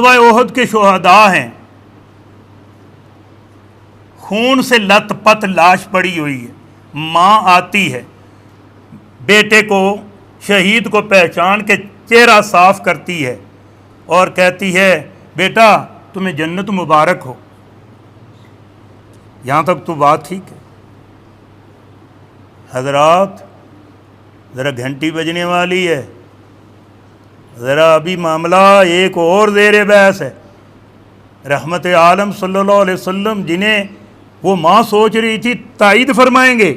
غज़वा ओहद के शुहदा हैं, खून से लत पत लाश पड़ी हुई है। माँ आती है, बेटे को, शहीद को पहचान के चेहरा साफ करती है और कहती है, बेटा तुम्हें जन्नत मुबारक हो। यहाँ तक तो बात ठीक है। हजरात, ज़रा घंटी बजने वाली है, ज़रा अभी मामला एक और ज़ेर बहस है। रहमत आलम सल्लल्लाहु अलैहि वसल्लम, जिन्हें वो माँ सोच रही थी तायीद फरमाएंगे,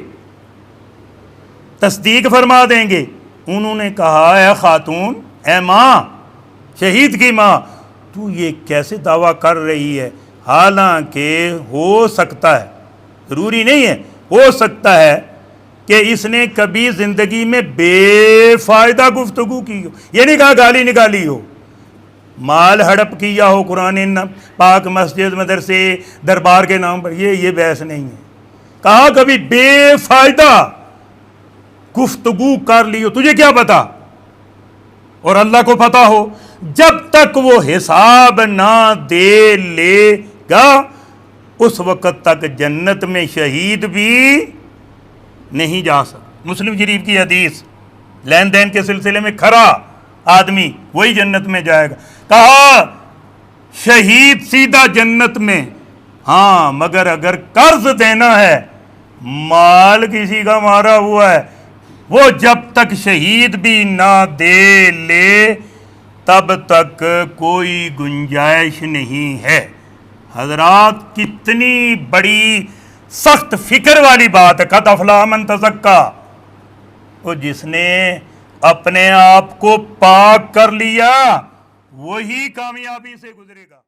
तस्दीक फरमा देंगे, उन्होंने कहा, ए खातून, ए माँ, शहीद की माँ, तू ये कैसे दावा कर रही है? हालांकि हो सकता है, ज़रूरी नहीं है, हो सकता है कि इसने कभी ज़िंदगी में बेफ़ायदा गुफ्तगू की हो। ये नहीं कहा गाली निकाली हो, माल हड़प किया हो कुरान पाक, मस्जिद, मदरसे, दरबार के नाम पर, ये बहस नहीं है। कहा कभी बेफ़ायदा गुफ्तगू कर ली हो, तुझे क्या पता और अल्लाह को पता हो। जब तक वो हिसाब ना दे लेगा उस वक़्त तक जन्नत में शहीद भी नहीं जा सकता। मुस्लिम शरीफ की हदीस, लेन देन के सिलसिले में खरा आदमी वही जन्नत में जाएगा। कहा शहीद सीधा जन्नत में, हाँ मगर अगर कर्ज देना है, माल किसी का मारा हुआ है, वो जब तक शहीद भी ना दे ले तब तक कोई गुंजाइश नहीं है। हजरात, कितनी बड़ी सख्त फिक्र वाली बात है। कद अफलाह मन तज़क्का, वो जिसने अपने आप को पाक कर लिया वही कामयाबी से गुजरेगा।